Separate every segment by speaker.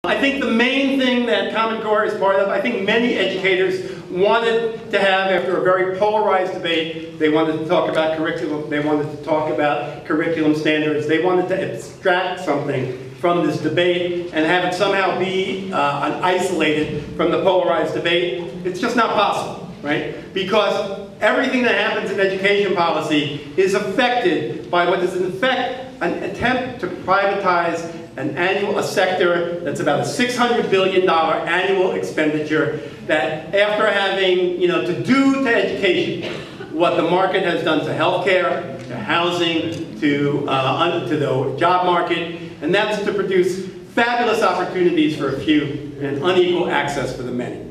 Speaker 1: I think the main thing that Common Core is part of, I think many educators wanted to have, after a very polarized debate, they wanted to talk about curriculum, they wanted to talk about curriculum standards, they wanted to extract something from this debate and have it somehow be isolated from the polarized debate. It's just not possible, right? Because everything that happens in education policy is affected by what is in effect an attempt to privatize a sector that's about a $600 billion annual expenditure that, after having, to do to education what the market has done to healthcare, to housing, to the job market, and that's to produce fabulous opportunities for a few and unequal access for the many.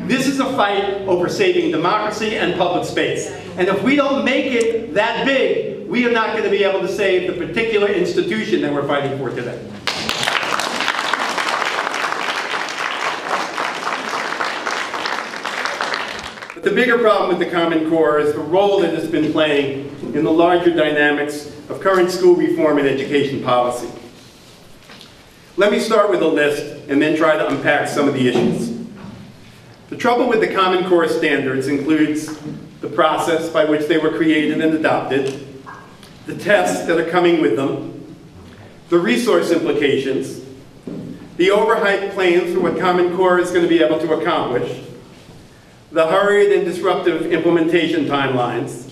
Speaker 1: This is a fight over saving democracy and public space. And if we don't make it that big, we are not going to be able to save the particular institution that we're fighting for today. But the bigger problem with the Common Core is the role that it's been playing in the larger dynamics of current school reform and education policy. Let me start with a list and then try to unpack some of the issues. The trouble with the Common Core standards includes the process by which they were created and adopted, the tests that are coming with them, the resource implications, the overhyped claims for what Common Core is going to be able to accomplish, the hurried and disruptive implementation timelines,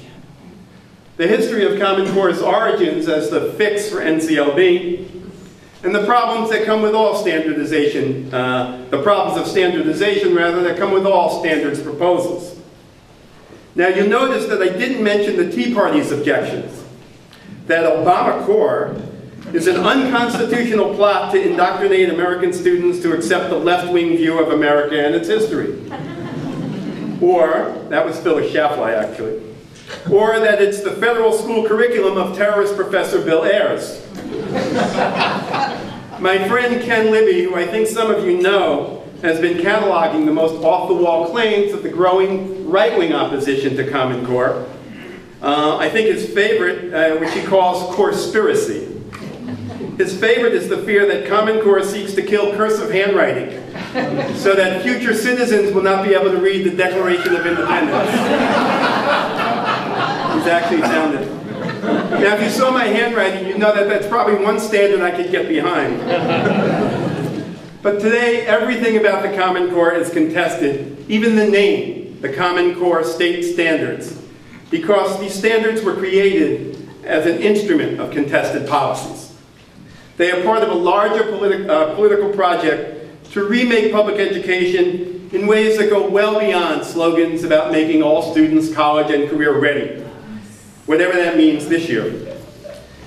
Speaker 1: the history of Common Core's origins as the fix for NCLB, and the problems that come with all standardization, the problems of standardization, rather, that come with all standards proposals. Now, you'll notice that I didn't mention the Tea Party's objections, that Obama Core is an unconstitutional plot to indoctrinate American students to accept the left-wing view of America and its history. Or, that was Phyllis Schlafly, actually, or that it's the federal school curriculum of terrorist Professor Bill Ayers. My friend Ken Libby, who I think some of you know, has been cataloging the most off-the-wall claims of the growing right-wing opposition to Common Core. I think his favorite, which he calls Corespiracy. His favorite is the fear that Common Core seeks to kill cursive handwriting so that future citizens will not be able to read the Declaration of Independence. He's actually sounded. Now, if you saw my handwriting, you know that that's probably one standard I could get behind. But today, everything about the Common Core is contested, even the name, the Common Core State Standards, because these standards were created as an instrument of contested policies. They are part of a larger political project to remake public education in ways that go well beyond slogans about making all students college and career ready, whatever that means this year.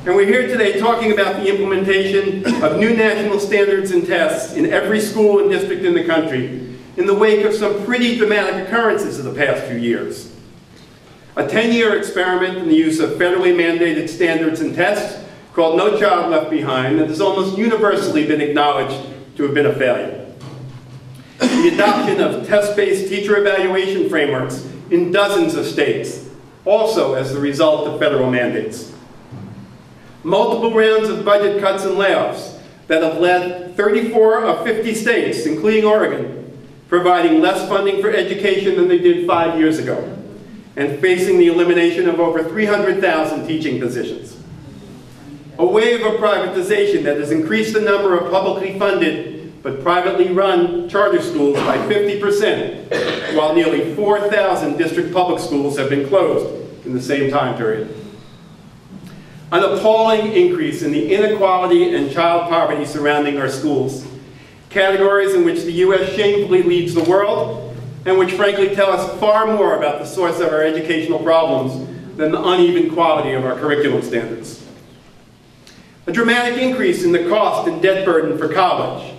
Speaker 1: And we're here today talking about the implementation of new national standards and tests in every school and district in the country in the wake of some pretty dramatic occurrences of the past few years. A 10-year experiment in the use of federally mandated standards and tests called No Child Left Behind that has almost universally been acknowledged to have been a failure. The adoption of test-based teacher evaluation frameworks in dozens of states, also as the result of federal mandates. Multiple rounds of budget cuts and layoffs that have led 34 of 50 states, including Oregon, providing less funding for education than they did 5 years ago, and facing the elimination of over 300,000 teaching positions. A wave of privatization that has increased the number of publicly funded but privately run charter schools by 50%, while nearly 4,000 district public schools have been closed in the same time period. An appalling increase in the inequality and child poverty surrounding our schools, categories in which the U.S. shamefully leads the world, and which frankly tell us far more about the source of our educational problems than the uneven quality of our curriculum standards. A dramatic increase in the cost and debt burden for college.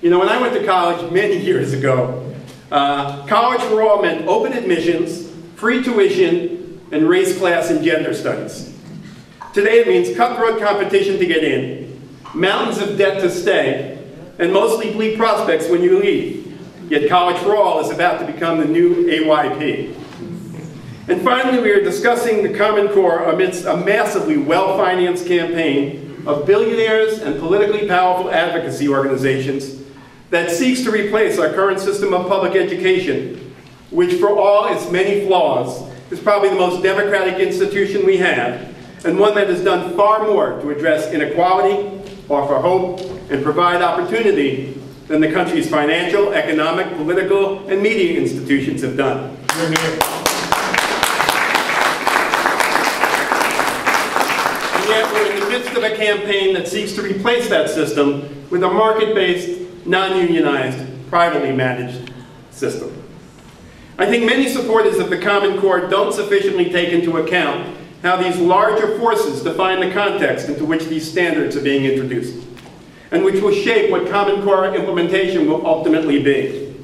Speaker 1: You know, when I went to college many years ago, college for all meant open admissions, free tuition, and race, class, and gender studies. Today it means cutthroat competition to get in, mountains of debt to stay, and mostly bleak prospects when you leave. Yet College for All is about to become the new AYP. And finally, we are discussing the Common Core amidst a massively well-financed campaign of billionaires and politically powerful advocacy organizations that seeks to replace our current system of public education, which for all its many flaws, is probably the most democratic institution we have, and one that has done far more to address inequality, offer hope, and provide opportunity than the country's financial, economic, political, and media institutions have done. And yet we're in the midst of a campaign that seeks to replace that system with a market-based, non-unionized, privately managed system. I think many supporters of the Common Core don't sufficiently take into account how these larger forces define the context into which these standards are being introduced, and which will shape what Common Core implementation will ultimately be.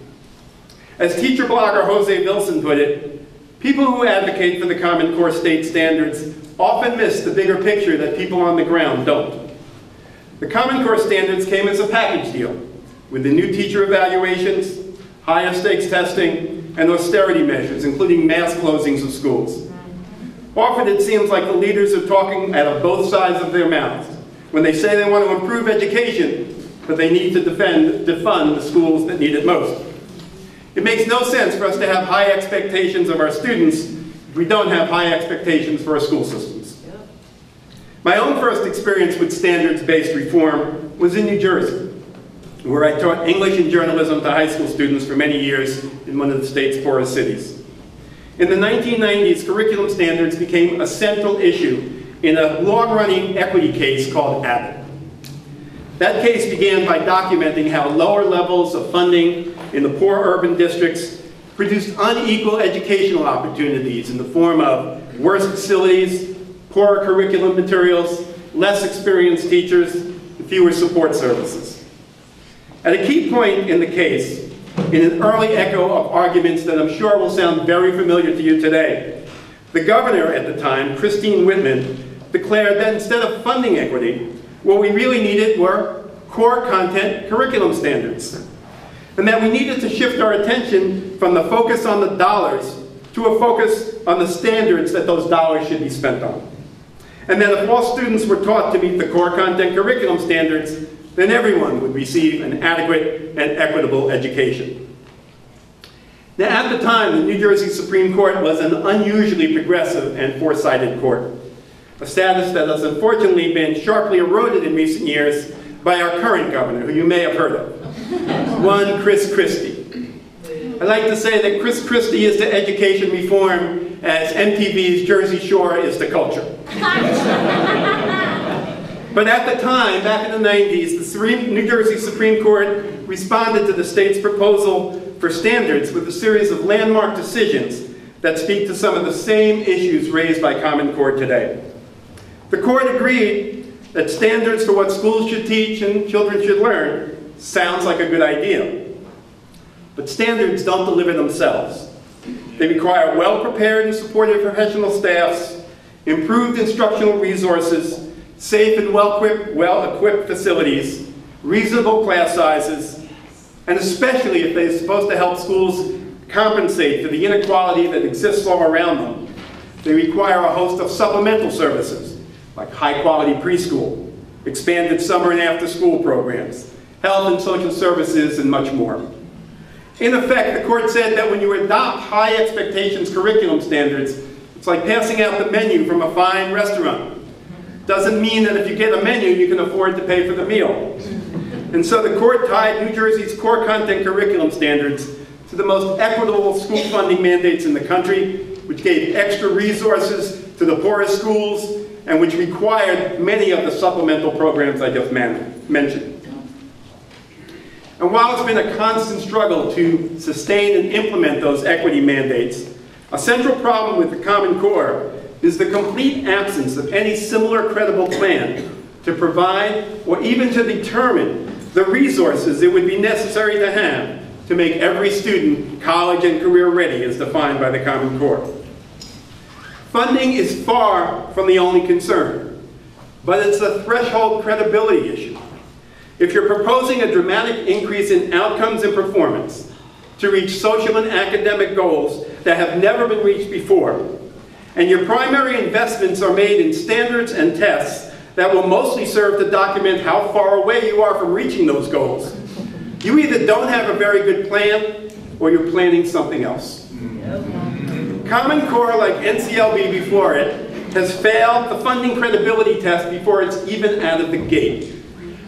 Speaker 1: As teacher blogger Jose Vilson put it, people who advocate for the Common Core state standards often miss the bigger picture that people on the ground don't. The Common Core standards came as a package deal, with the new teacher evaluations, higher stakes testing, and austerity measures, including mass closings of schools. Often it seems like the leaders are talking out of both sides of their mouths when they say they want to improve education, but they need to defund the schools that need it most. It makes no sense for us to have high expectations of our students if we don't have high expectations for our school systems. My own first experience with standards-based reform was in New Jersey, where I taught English and journalism to high school students for many years in one of the state's poorest cities. In the 1990s, curriculum standards became a central issue in a long-running equity case called Abbott. That case began by documenting how lower levels of funding in the poor urban districts produced unequal educational opportunities in the form of worse facilities, poorer curriculum materials, less experienced teachers, and fewer support services. At a key point in the case, in an early echo of arguments that I'm sure will sound very familiar to you today, the governor at the time, Christine Whitman, declared that instead of funding equity, what we really needed were core content curriculum standards, and that we needed to shift our attention from the focus on the dollars to a focus on the standards that those dollars should be spent on. And that if all students were taught to meet the core content curriculum standards, then everyone would receive an adequate and equitable education. Now, at the time, the New Jersey Supreme Court was an unusually progressive and foresighted court, a status that has unfortunately been sharply eroded in recent years by our current governor, who you may have heard of, one Chris Christie. I like to say that Chris Christie is to education reform as MTV's Jersey Shore is to culture. But at the time, back in the 90s, the New Jersey Supreme Court responded to the state's proposal for standards with a series of landmark decisions that speak to some of the same issues raised by Common Core today. The court agreed that standards for what schools should teach and children should learn sounds like a good idea. But standards don't deliver themselves. They require well-prepared and supportive professional staffs, improved instructional resources, safe and well-equipped facilities, reasonable class sizes, and especially if they're supposed to help schools compensate for the inequality that exists all around them, they require a host of supplemental services, like high-quality preschool, expanded summer and after-school programs, health and social services, and much more. In effect, the court said that when you adopt high expectations curriculum standards, it's like passing out the menu from a fine restaurant. Doesn't mean that if you get a menu, you can afford to pay for the meal. And so the court tied New Jersey's core content curriculum standards to the most equitable school funding mandates in the country, which gave extra resources to the poorest schools, and which required many of the supplemental programs I just mentioned. And while it's been a constant struggle to sustain and implement those equity mandates, a central problem with the Common Core is the complete absence of any similar credible plan to provide or even to determine the resources it would be necessary to have to make every student college and career ready as defined by the Common Core. Funding is far from the only concern, but it's a threshold credibility issue. If you're proposing a dramatic increase in outcomes and performance to reach social and academic goals that have never been reached before, and your primary investments are made in standards and tests that will mostly serve to document how far away you are from reaching those goals, You either don't have a very good plan, or you're planning something else. Common Core, like NCLB before it, has failed the funding credibility test before it's even out of the gate.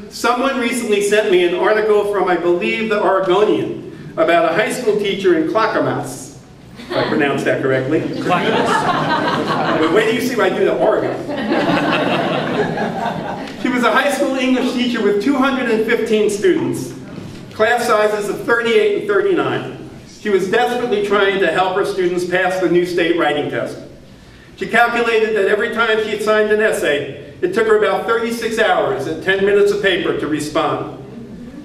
Speaker 1: Someone recently sent me an article from, I believe, the Oregonian, about a high school teacher in Clackamas, if I pronounced that correctly. But wait till you see what I do to Oregon. She was a high school English teacher with 215 students, class sizes of 38 and 39. She was desperately trying to help her students pass the new state writing test. She calculated that every time she signed an essay, it took her about 36 hours and 10 minutes of paper to respond.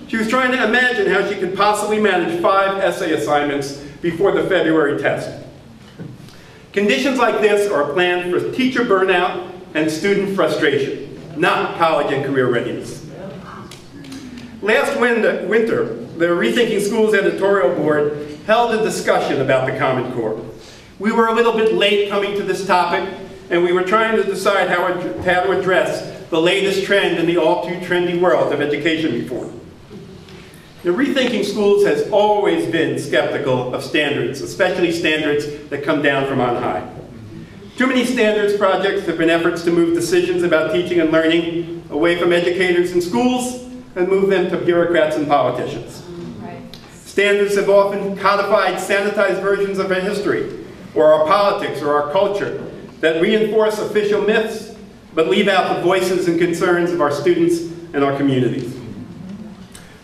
Speaker 1: She was trying to imagine how she could possibly manage 5 essay assignments before the February test. Conditions like this are planned for teacher burnout and student frustration, not college and career readiness. Last winter, the Rethinking Schools editorial board held a discussion about the Common Core. We were a little bit late coming to this topic, and we were trying to decide how to address the latest trend in the all-too-trendy world of education reform. The Rethinking Schools has always been skeptical of standards, especially standards that come down from on high. Too many standards projects have been efforts to move decisions about teaching and learning away from educators and schools and move them to bureaucrats and politicians. Standards have often codified sanitized versions of our history, or our politics, or our culture, that reinforce official myths, but leave out the voices and concerns of our students and our communities.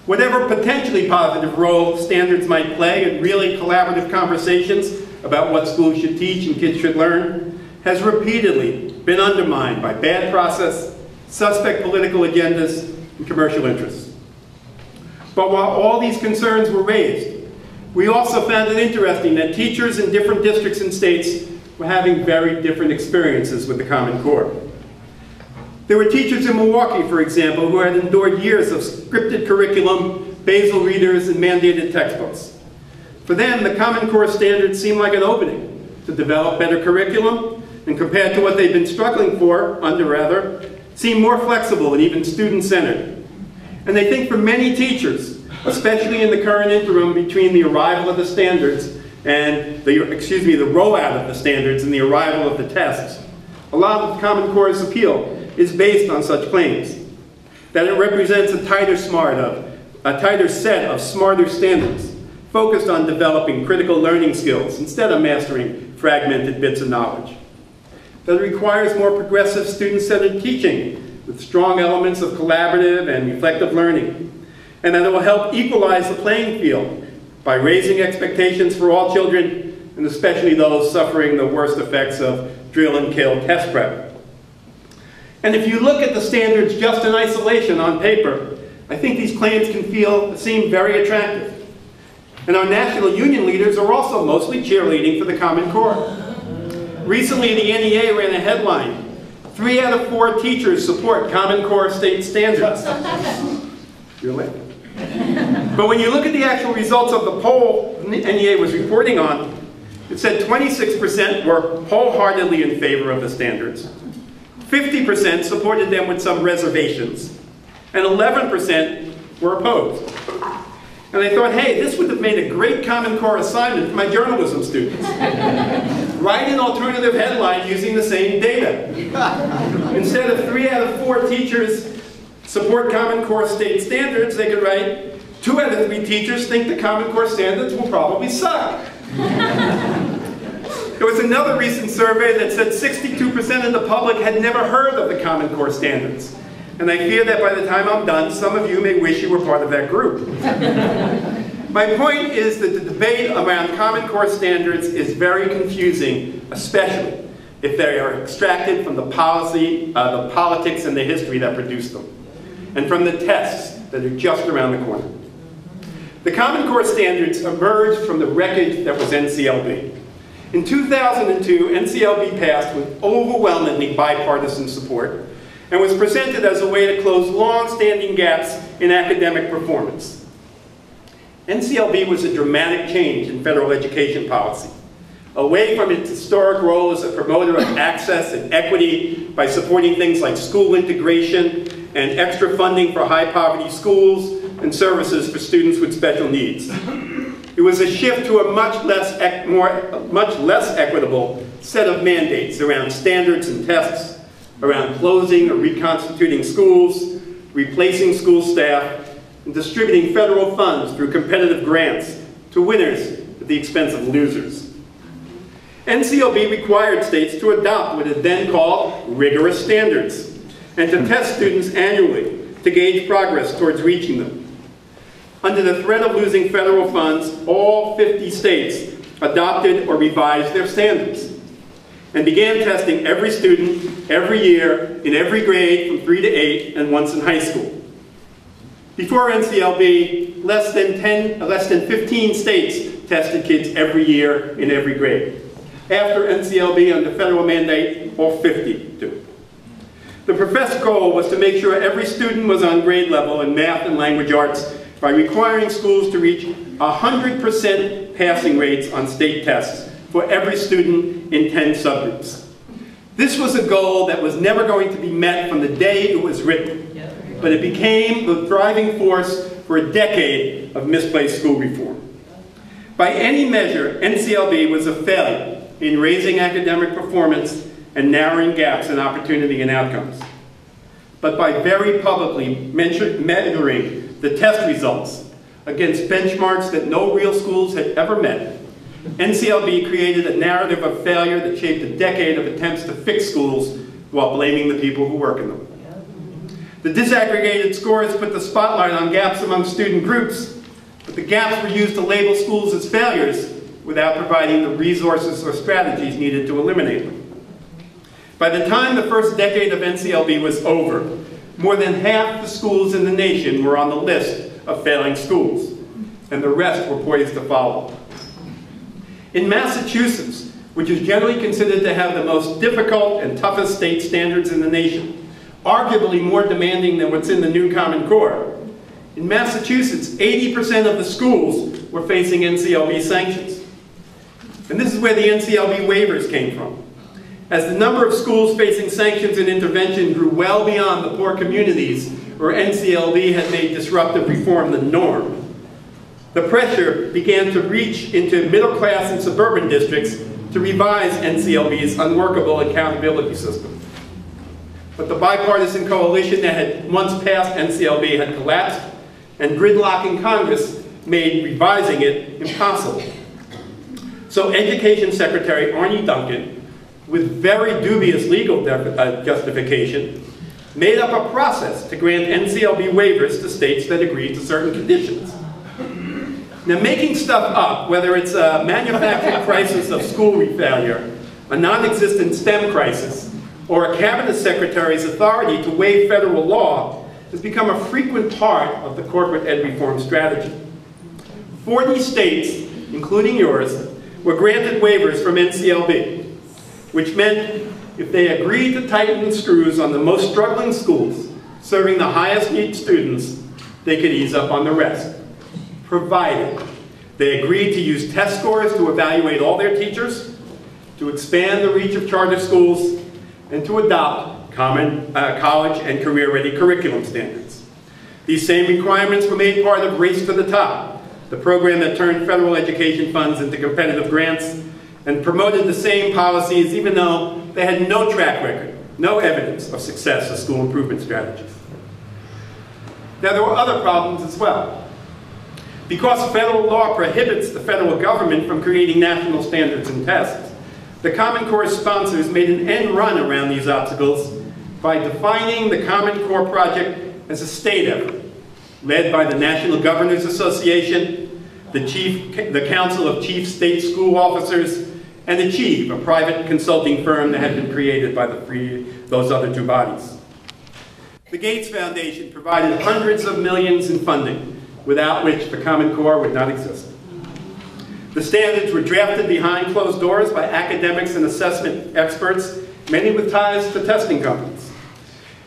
Speaker 1: Whatever potentially positive role standards might play in really collaborative conversations about what schools should teach and kids should learn, has repeatedly been undermined by bad process, suspect political agendas, and commercial interests. But while all these concerns were raised, we also found it interesting that teachers in different districts and states were having very different experiences with the Common Core. There were teachers in Milwaukee, for example, who had endured years of scripted curriculum, basal readers, and mandated textbooks. For them, the Common Core standards seemed like an opening to develop better curriculum, and compared to what they'd been struggling for, seemed more flexible and even student-centered. And they think for many teachers, especially in the current interim between the arrival of the standards and the rollout of the standards and the arrival of the tests, a lot of the Common Core's appeal is based on such claims, that it represents a tighter set of smarter standards focused on developing critical learning skills instead of mastering fragmented bits of knowledge, that it requires more progressive student-centered teaching with strong elements of collaborative and reflective learning, and that it will help equalize the playing field by raising expectations for all children, and especially those suffering the worst effects of drill and kill test prep. And if you look at the standards just in isolation on paper, I think these claims can seem very attractive. And our national union leaders are also mostly cheerleading for the Common Core. Recently, the NEA ran a headline, 3 out of 4 teachers support Common Core state standards. You're late. But when you look at the actual results of the poll the NEA was reporting on, it said 26% were wholeheartedly in favor of the standards, 50% supported them with some reservations, and 11% were opposed. And I thought, hey, this would have made a great Common Core assignment for my journalism students. Write an alternative headline using the same data. Instead of 3 out of 4 teachers support Common Core state standards, they could write, 2 out of 3 teachers think the Common Core standards will probably suck. There was another recent survey that said 62% of the public had never heard of the Common Core standards. And I fear that by the time I'm done, some of you may wish you were part of that group. My point is that the debate around Common Core standards is very confusing, especially if they are extracted from the politics and the history that produced them, and from the tests that are just around the corner. The Common Core standards emerged from the wreckage that was NCLB. In 2002, NCLB passed with overwhelmingly bipartisan support and was presented as a way to close long-standing gaps in academic performance. NCLB was a dramatic change in federal education policy, away from its historic role as a promoter of access and equity by supporting things like school integration and extra funding for high-poverty schools, and services for students with special needs. It was a shift to a much less equitable set of mandates around standards and tests, around closing or reconstituting schools, replacing school staff, and distributing federal funds through competitive grants to winners at the expense of losers. NCLB required states to adopt what it then called rigorous standards and to test students annually to gauge progress towards reaching them. Under the threat of losing federal funds, all 50 states adopted or revised their standards and began testing every student, every year, in every grade from 3 to 8, and once in high school. Before NCLB, less than 15 states tested kids every year in every grade. After NCLB, under federal mandate, all 50 do. The professed goal was to make sure every student was on grade level in math and language arts by requiring schools to reach 100% passing rates on state tests for every student in 10 subgroups. This was a goal that was never going to be met from the day it was written, but it became the driving force for a decade of misplaced school reform. By any measure, NCLB was a failure in raising academic performance and narrowing gaps in opportunity and outcomes. But by very publicly measuring the test results against benchmarks that no real schools had ever met, NCLB created a narrative of failure that shaped a decade of attempts to fix schools while blaming the people who work in them. The disaggregated scores put the spotlight on gaps among student groups, but the gaps were used to label schools as failures without providing the resources or strategies needed to eliminate them. By the time the first decade of NCLB was over, more than half the schools in the nation were on the list of failing schools, and the rest were poised to follow. In Massachusetts, which is generally considered to have the most difficult and toughest state standards in the nation, arguably more demanding than what's in the new Common Core, in Massachusetts, 80% of the schools were facing NCLB sanctions. And this is where the NCLB waivers came from. As the number of schools facing sanctions and intervention grew well beyond the poor communities where NCLB had made disruptive reform the norm, the pressure began to reach into middle-class and suburban districts to revise NCLB's unworkable accountability system. But the bipartisan coalition that had once passed NCLB had collapsed, and gridlock in Congress made revising it impossible. So Education Secretary Arne Duncan, with very dubious legal justification, made up a process to grant NCLB waivers to states that agreed to certain conditions. Now, making stuff up, whether it's a manufacturing crisis of school failure, a non-existent STEM crisis, or a cabinet secretary's authority to waive federal law, has become a frequent part of the corporate ed reform strategy. 40 states, including yours, were granted waivers from NCLB, which meant if they agreed to tighten the screws on the most struggling schools, serving the highest need students, they could ease up on the rest, provided they agreed to use test scores to evaluate all their teachers, to expand the reach of charter schools, and to adopt common college and career-ready curriculum standards. These same requirements were made part of Race to the Top, the program that turned federal education funds into competitive grants and promoted the same policies even though they had no track record, no evidence of success as school improvement strategies. Now, there were other problems as well. Because federal law prohibits the federal government from creating national standards and tests, the Common Core sponsors made an end run around these obstacles by defining the Common Core project as a state effort, led by the National Governors Association, the Council of Chief State School Officers, and the Chief, a private consulting firm that had been created by those other two bodies. The Gates Foundation provided hundreds of millions in funding, without which the Common Core would not exist. The standards were drafted behind closed doors by academics and assessment experts, many with ties to testing companies.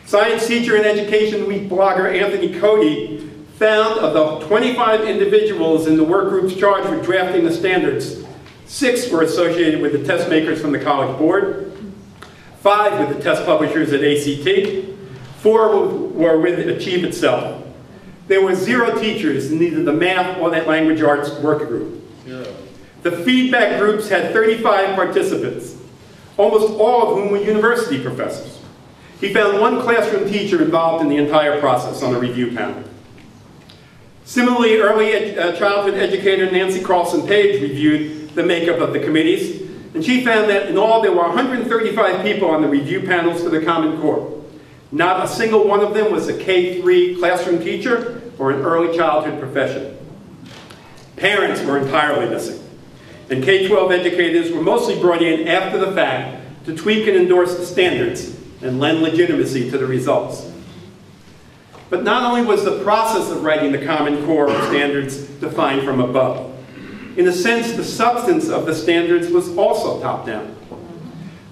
Speaker 1: Science teacher and Education Week blogger Anthony Cody found of the 25 individuals in the work groups charged with drafting the standards, 6 were associated with the test makers from the College Board, 5 with the test publishers at ACT, 4 were with Achieve itself. There were 0 teachers in either the math or that language arts work group.
Speaker 2: Yeah.
Speaker 1: The feedback groups had 35 participants, almost all of whom were university professors. He found 1 classroom teacher involved in the entire process on the review panel. Similarly, early childhood educator Nancy Carlson-Page reviewed the makeup of the committees, and she found that in all there were 135 people on the review panels for the Common Core. Not a single one of them was a K-3 classroom teacher or an early childhood professional. Parents were entirely missing, and K-12 educators were mostly brought in after the fact to tweak and endorse the standards and lend legitimacy to the results. But not only was the process of writing the Common Core standards defined from above. In a sense, the substance of the standards was also top-down.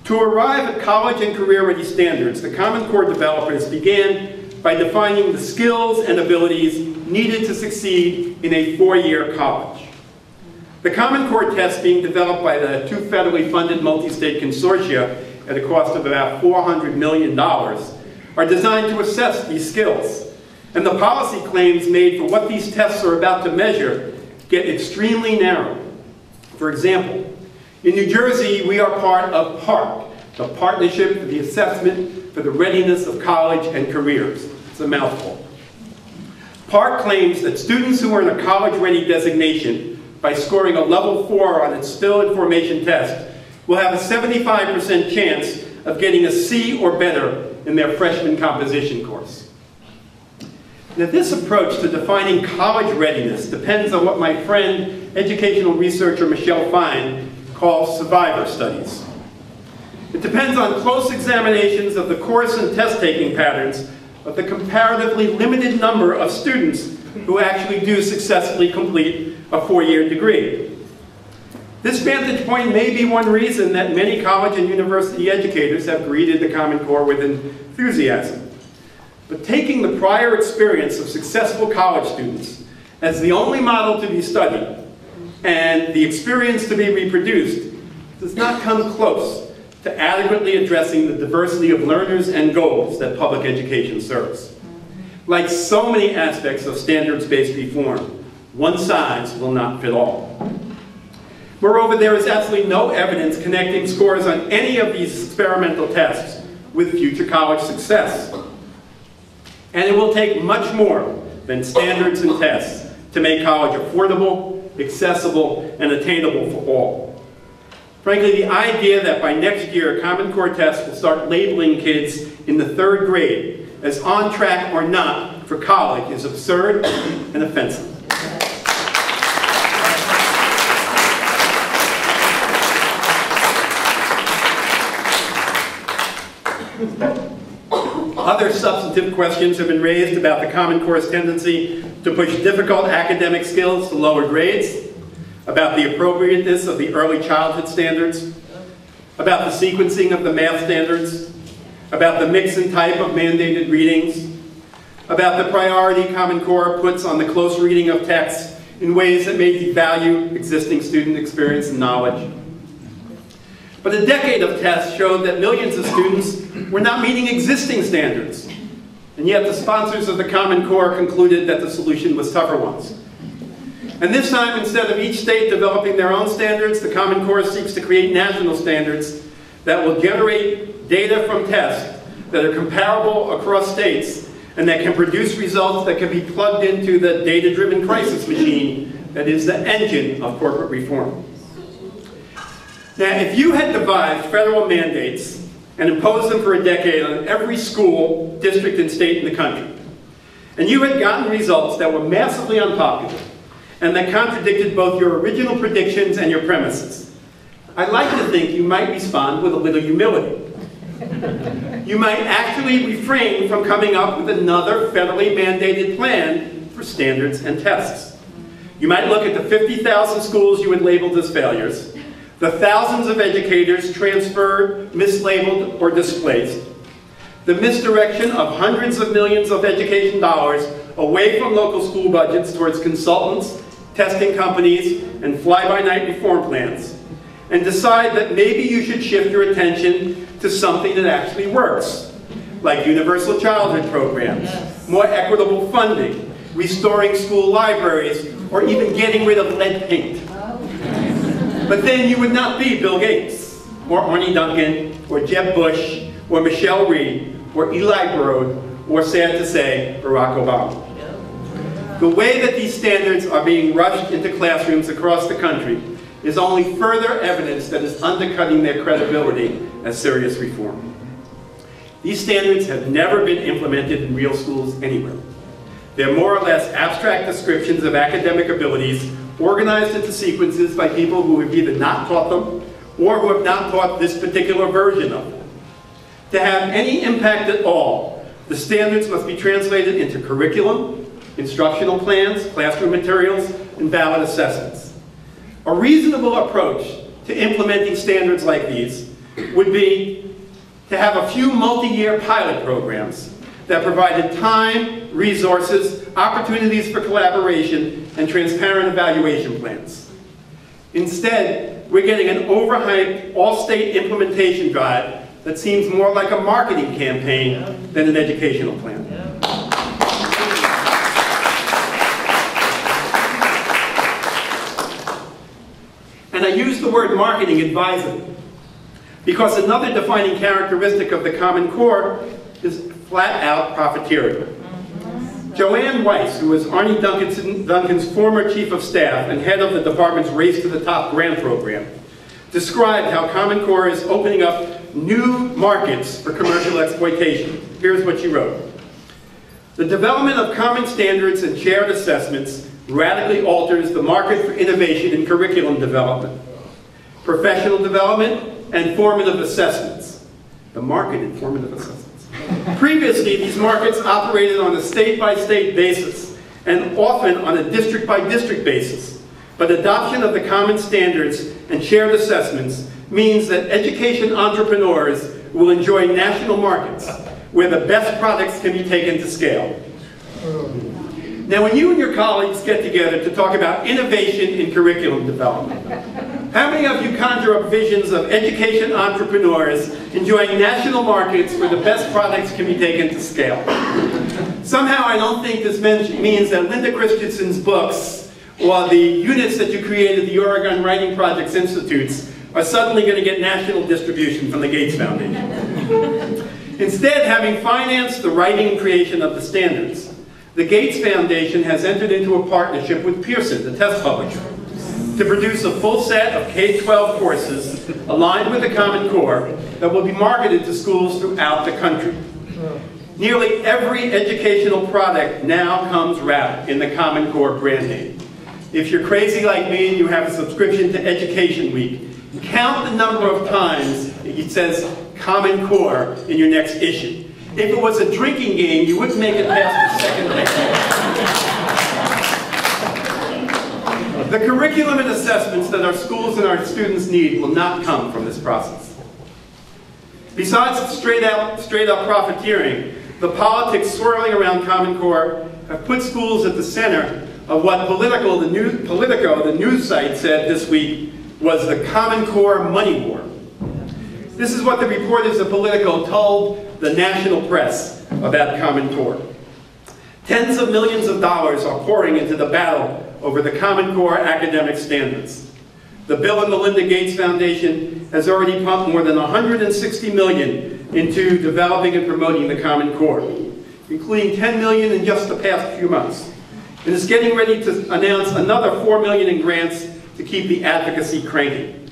Speaker 1: To arrive at college and career-ready standards, the Common Core developers began by defining the skills and abilities needed to succeed in a 4-year college. The Common Core tests being developed by the 2 federally funded multi-state consortia at a cost of about $400 million are designed to assess these skills. And the policy claims made for what these tests are about to measure get extremely narrow. For example, in New Jersey, we are part of PARC, the Partnership for the Assessment for the Readiness of College and Careers. It's a mouthful. PARC claims that students who earn a college-ready designation by scoring a level 4 on its skill and formation test will have a 75% chance of getting a C or better in their freshman composition course. Now, this approach to defining college readiness depends on what my friend, educational researcher Michelle Fine, calls survivor studies. It depends on close examinations of the course and test-taking patterns of the comparatively limited number of students who actually do successfully complete a 4-year degree. This vantage point may be one reason that many college and university educators have greeted the Common Core with enthusiasm. But taking the prior experience of successful college students as the only model to be studied and the experience to be reproduced does not come close to adequately addressing the diversity of learners and goals that public education serves. Like so many aspects of standards-based reform, one size will not fit all. Moreover, there is absolutely no evidence connecting scores on any of these experimental tests with future college success. And it will take much more than standards and tests to make college affordable, accessible, and attainable for all. Frankly, the idea that by next year Common Core tests will start labeling kids in the 3rd grade as on track or not for college is absurd and offensive. Other substantive questions have been raised about the Common Core's tendency to push difficult academic skills to lower grades, about the appropriateness of the early childhood standards, about the sequencing of the math standards, about the mix and type of mandated readings, about the priority Common Core puts on the close reading of texts in ways that may devalue existing student experience and knowledge. But a decade of tests showed that millions of students were not meeting existing standards, and yet the sponsors of the Common Core concluded that the solution was tougher ones. And this time, instead of each state developing their own standards, the Common Core seeks to create national standards that will generate data from tests that are comparable across states and that can produce results that can be plugged into the data-driven crisis machine that is the engine of corporate reform. Now, if you had devised federal mandates and imposed them for a decade on every school, district, and state in the country, and you had gotten results that were massively unpopular and that contradicted both your original predictions and your premises, I'd like to think you might respond with a little humility. You might actually refrain from coming up with another federally mandated plan for standards and tests. You might look at the 50,000 schools you had labeled as failures, the thousands of educators transferred, mislabeled, or displaced, the misdirection of hundreds of millions of education dollars away from local school budgets towards consultants, testing companies, and fly-by-night reform plans, and decide that maybe you should shift your attention to something that actually works, like universal childhood programs, more equitable funding, restoring school libraries, or even getting rid of lead paint. But then you would not be Bill Gates, or Arnie Duncan, or Jeb Bush, or Michelle Reed, or Eli Broad, or sad to say, Barack Obama. The way that these standards are being rushed into classrooms across the country is only further evidence that is undercutting their credibility as serious reform. These standards have never been implemented in real schools anywhere. They're more or less abstract descriptions of academic abilities organized into sequences by people who have either not taught them or who have not taught this particular version of them. To have any impact at all, the standards must be translated into curriculum, instructional plans, classroom materials, and valid assessments. A reasonable approach to implementing standards like these would be to have a few multi-year pilot programs that provided time, resources, opportunities for collaboration, and transparent evaluation plans. Instead, we're getting an overhyped, all-state implementation drive that seems more like a marketing campaign than an educational plan. And I use the word marketing advisedly, because another defining characteristic of the Common Core is flat-out profiteering. Joanne Weiss, who was Arnie Duncan's former chief of staff and head of the department's Race to the Top grant program, described how Common Core is opening up new markets for commercial exploitation. Here's what she wrote. The development of common standards and shared assessments radically alters the market for innovation in curriculum development, professional development, and formative assessments. The market in formative assessments. Previously, these markets operated on a state-by-state basis, and often on a district-by-district basis. But adoption of the common standards and shared assessments means that education entrepreneurs will enjoy national markets, where the best products can be taken to scale. Now, when you and your colleagues get together to talk about innovation in curriculum development, how many of you conjure up visions of education entrepreneurs enjoying national markets where the best products can be taken to scale? Somehow I don't think this means that Linda Christensen's books or the units that you created, the Oregon Writing Projects Institutes, are suddenly going to get national distribution from the Gates Foundation. Instead, having financed the writing and creation of the standards, the Gates Foundation has entered into a partnership with Pearson, the test publisher, to produce a full set of K-12 courses aligned with the Common Core that will be marketed to schools throughout the country. Nearly every educational product now comes wrapped in the Common Core brand name. If you're crazy like me and you have a subscription to Education Week, count the number of times it says Common Core in your next issue. If it was a drinking game, you wouldn't make it past the second lecture. The curriculum and assessments that our schools and our students need will not come from this process. Besides straight up profiteering, the politics swirling around Common Core have put schools at the center of what Politico, the news site, said this week was the Common Core money war. This is what the reporters of Politico told the national press about Common Core. Tens of millions of dollars are pouring into the battle over the Common Core academic standards. The Bill and Melinda Gates Foundation has already pumped more than $160 million into developing and promoting the Common Core, including $10 million in just the past few months. And is getting ready to announce another $4 million in grants to keep the advocacy cranking.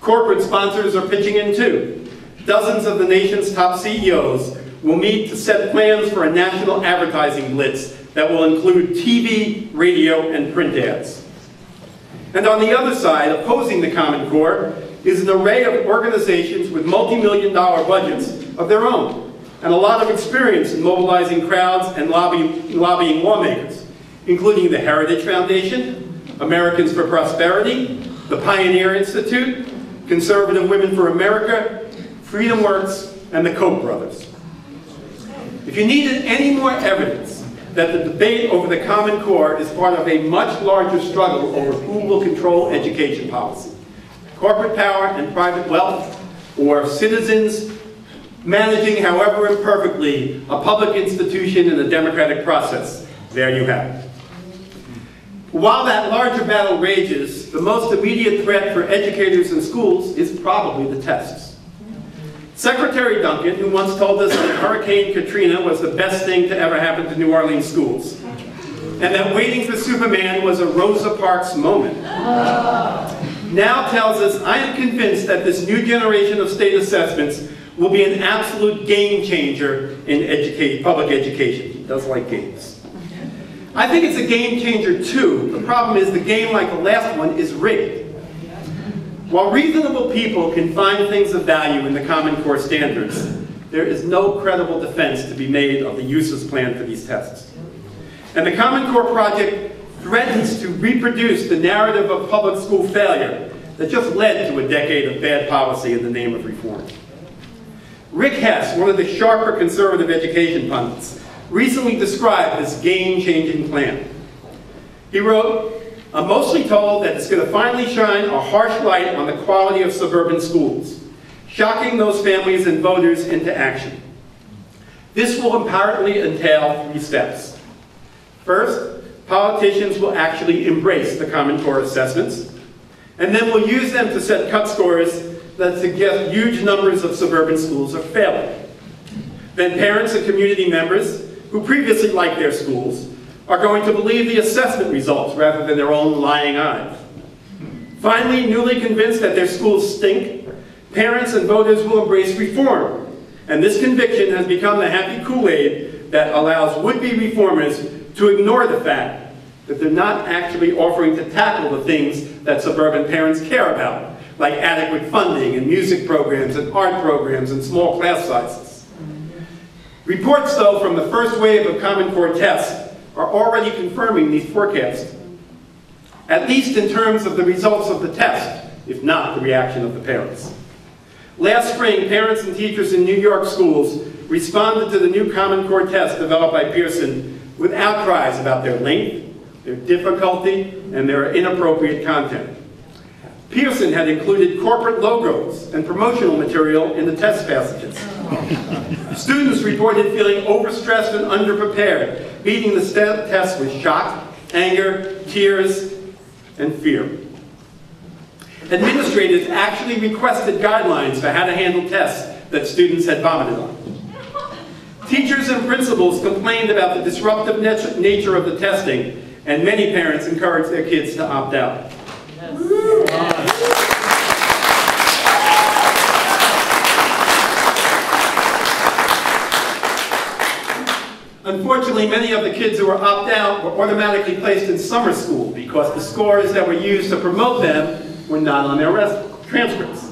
Speaker 1: Corporate sponsors are pitching in too. Dozens of the nation's top CEOs will meet to set plans for a national advertising blitz that will include TV, radio, and print ads. And on the other side, opposing the Common Core, is an array of organizations with multi-million-dollar budgets of their own, and a lot of experience in mobilizing crowds and lobbying lawmakers, including the Heritage Foundation, Americans for Prosperity, the Pioneer Institute, Conservative Women for America, Freedom Works, and the Koch brothers. If you needed any more evidence that the debate over the Common Core is part of a much larger struggle over who will control education policy, corporate power and private wealth, or citizens managing, however imperfectly, a public institution in a democratic process, There you have it. While that larger battle rages, the most immediate threat for educators and schools is probably the tests. Secretary Duncan, who once told us that Hurricane Katrina was the best thing to ever happen to New Orleans schools, and that waiting for Superman was a Rosa Parks moment, now tells us, I am convinced that this new generation of state assessments will be an absolute game changer in public education. He does like games. I think it's a game changer too. The problem is the game, like the last one, is rigged. While reasonable people can find things of value in the Common Core standards, there is no credible defense to be made of the uses planned for these tests. And the Common Core project threatens to reproduce the narrative of public school failure that just led to a decade of bad policy in the name of reform. Rick Hess, one of the sharper conservative education pundits, recently described this game-changing plan. He wrote, I'm mostly told that it's going to finally shine a harsh light on the quality of suburban schools, shocking those families and voters into action. This will apparently entail 3 steps. First, politicians will actually embrace the Common Core assessments, and then will use them to set cut scores that suggest huge numbers of suburban schools are failing. Then parents and community members who previously liked their schools are going to believe the assessment results rather than their own lying eyes. Finally, newly convinced that their schools stink, parents and voters will embrace reform. And this conviction has become the happy Kool-Aid that allows would-be reformers to ignore the fact that they're not actually offering to tackle the things that suburban parents care about, like adequate funding and music programs and art programs and small class sizes. Reports, though, from the first wave of Common Core tests are already confirming these forecasts, at least in terms of the results of the test, if not the reaction of the parents. Last spring, parents and teachers in New York schools responded to the new Common Core test developed by Pearson with outcries about their length, their difficulty, and their inappropriate content. Pearson had included corporate logos and promotional material in the test passages. Students reported feeling overstressed and underprepared, meeting the test with shock, anger, tears, and fear. Administrators actually requested guidelines for how to handle tests that students had vomited on. Teachers and principals complained about the disruptive nature of the testing, and many parents encouraged their kids to opt out. Unfortunately, many of the kids who were opt-out were automatically placed in summer school because the scores that were used to promote them were not on their transcripts.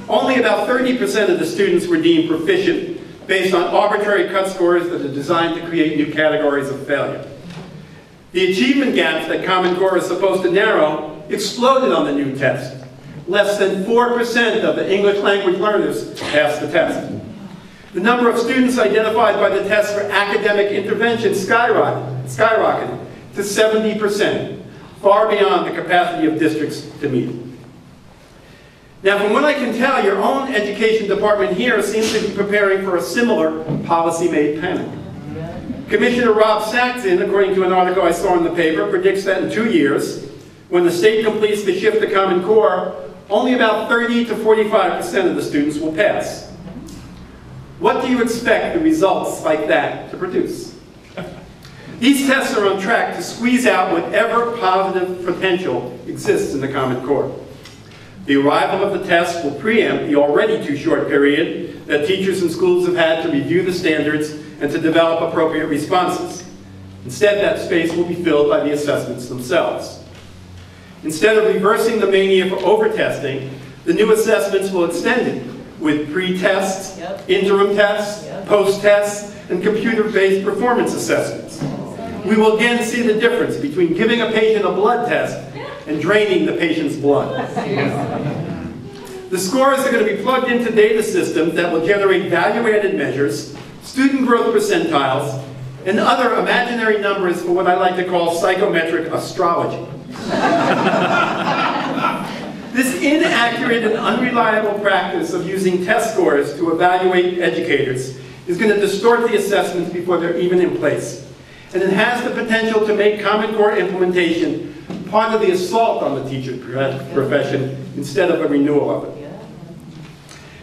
Speaker 1: Only about 30% of the students were deemed proficient based on arbitrary cut scores that are designed to create new categories of failure. The achievement gaps that Common Core is supposed to narrow exploded on the new test. Less than 4% of the English language learners passed the test. The number of students identified by the test for academic intervention skyrocketed to 70%, far beyond the capacity of districts to meet. Now, from what I can tell, your own education department here seems to be preparing for a similar policy-made panic. Commissioner Rob Saxon, according to an article I saw in the paper, predicts that in 2 years, when the state completes the shift to Common Core, only about 30 to 45% of the students will pass. What do you expect the results like that to produce? These tests are on track to squeeze out whatever positive potential exists in the Common Core. The arrival of the test will preempt the already too short period that teachers and schools have had to review the standards and to develop appropriate responses. Instead, that space will be filled by the assessments themselves. Instead of reversing the mania for over-testing, the new assessments will extend it with pre-tests, interim tests, post-tests, and computer-based performance assessments. We will again see the difference between giving a patient a blood test and draining the patient's blood. The scores are going to be plugged into data systems that will generate value-added measures, student growth percentiles, and other imaginary numbers for what I like to call psychometric astrology. This inaccurate and unreliable practice of using test scores to evaluate educators is going to distort the assessments before they're even in place. and it has the potential to make Common Core implementation part of the assault on the teacher profession instead of a renewal of it.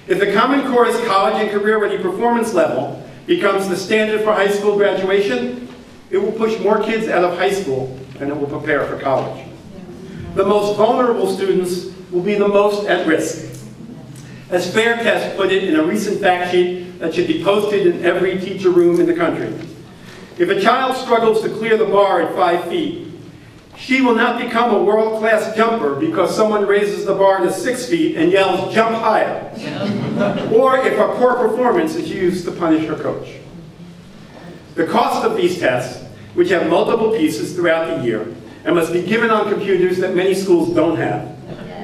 Speaker 1: If the Common Core's college and career-ready performance level becomes the standard for high school graduation, it will push more kids out of high school than it will prepare for college. The most vulnerable students will be the most at risk. As Fairtest put it in a recent fact sheet that should be posted in every teacher room in the country, if a child struggles to clear the bar at 5 feet, she will not become a world-class jumper because someone raises the bar to 6 feet and yells, "Jump higher," or if her poor performance is used to punish her coach. The cost of these tests, which have multiple pieces throughout the year and must be given on computers that many schools don't have,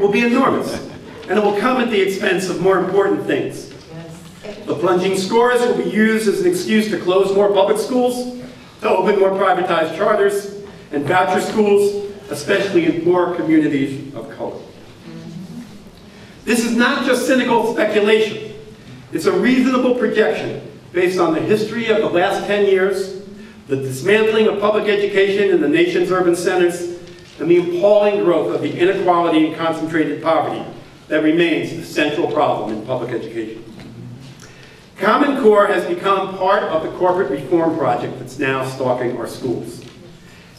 Speaker 1: will be enormous, and it will come at the expense of more important things. The plunging scores will be used as an excuse to close more public schools, to open more privatized charters, and voucher schools, especially in poor communities of color. This is not just cynical speculation. It's a reasonable projection based on the history of the last 10 years, the dismantling of public education in the nation's urban centers, and the appalling growth of the inequality and concentrated poverty that remains the central problem in public education. Common Core has become part of the corporate reform project that's now stalking our schools.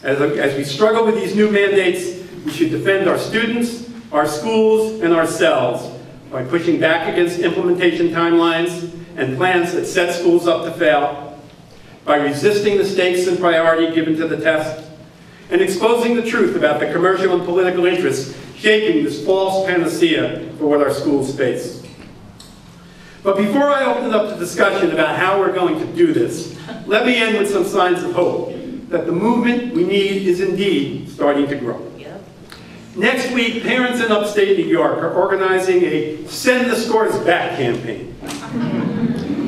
Speaker 1: As we struggle with these new mandates, we should defend our students, our schools, and ourselves by pushing back against implementation timelines and plans that set schools up to fail, by resisting the stakes and priority given to the test, and exposing the truth about the commercial and political interests shaping this false panacea for what our schools face. But before I open it up to discussion about how we're going to do this, let me end with some signs of hope that the movement we need is indeed starting to grow. Next week, parents in upstate New York are organizing a Send the Scores Back campaign.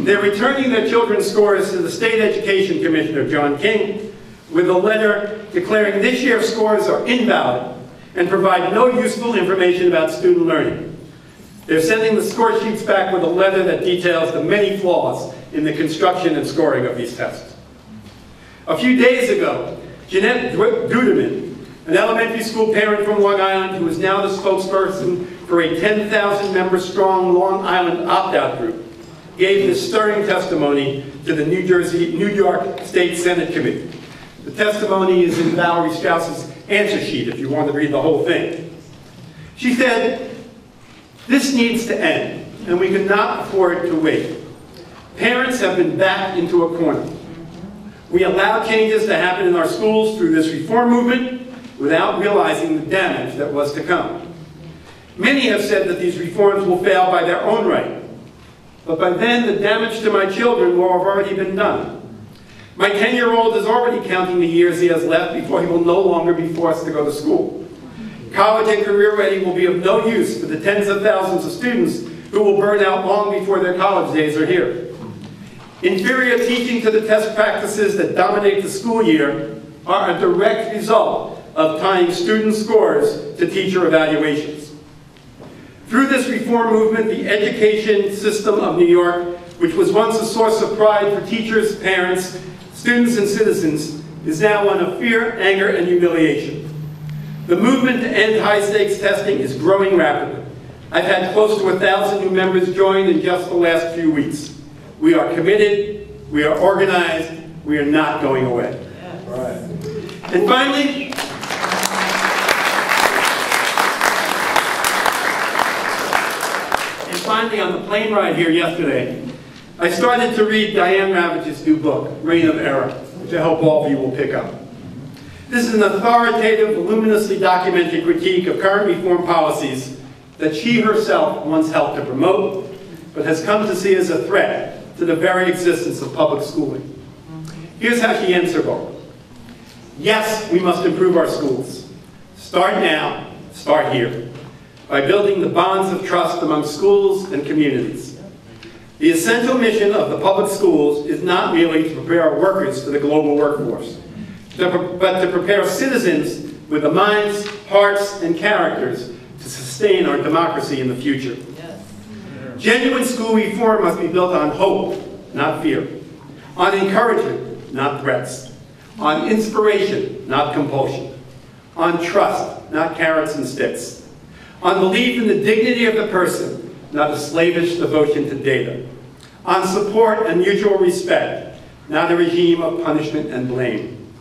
Speaker 1: They're returning their children's scores to the State Education Commissioner, John King, with a letter declaring this year's scores are invalid and provide no useful information about student learning. They're sending the score sheets back with a letter that details the many flaws in the construction and scoring of these tests. A few days ago, Jeanette Duderman, an elementary school parent from Long Island who is now the spokesperson for a 10,000-member strong Long Island opt-out group, gave this stirring testimony to the New York State Senate Committee. The testimony is in Valerie Strauss's answer sheet if you want to read the whole thing. She said, "This needs to end, and we cannot afford to wait. Parents have been backed into a corner. We allow changes to happen in our schools through this reform movement without realizing the damage that was to come. Many have said that these reforms will fail by their own right. But by then, the damage to my children will have already been done. My 10-year-old is already counting the years he has left before he will no longer be forced to go to school. College and career ready will be of no use for the tens of thousands of students who will burn out long before their college days are here. Inferior teaching to the test practices that dominate the school year are a direct result of tying student scores to teacher evaluations. Through this reform movement, the education system of New York, which was once a source of pride for teachers, parents, students, and citizens, is now one of fear, anger, and humiliation. The movement to end high-stakes testing is growing rapidly. I've had close to 1,000 new members join in just the last few weeks. We are committed, we are organized, we are not going away. Yes. All right. And finally, on the plane ride here yesterday, I started to read Diane Ravage's new book, Reign of Error, which I hope all of you will pick up. This is an authoritative, voluminously documented critique of current reform policies that she herself once helped to promote, but has come to see as a threat to the very existence of public schooling. Here's how she ends her book. Yes, we must improve our schools. Start now, start here, by building the bonds of trust among schools and communities. The essential mission of the public schools is not merely to prepare our workers for the global workforce, but to prepare citizens with the minds, hearts, and characters to sustain our democracy in the future. Genuine school reform must be built on hope, not fear, on encouragement, not threats, on inspiration, not compulsion, on trust, not carrots and sticks, on belief in the dignity of the person, not a slavish devotion to data, on support and mutual respect, not a regime of punishment and blame.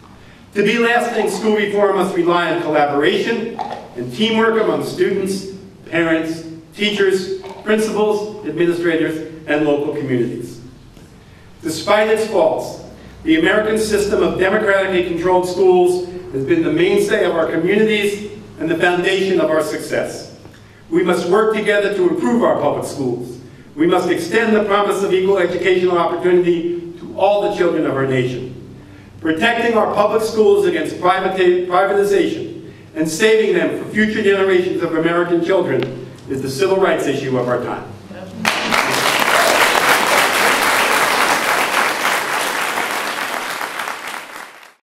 Speaker 1: To be lasting, school reform must rely on collaboration and teamwork among students, parents, teachers, principals, administrators, and local communities. Despite its faults, the American system of democratically controlled schools has been the mainstay of our communities and the foundation of our success. We must work together to improve our public schools. We must extend the promise of equal educational opportunity to all the children of our nation. Protecting our public schools against privatization and saving them for future generations of American children is the civil rights issue of our time.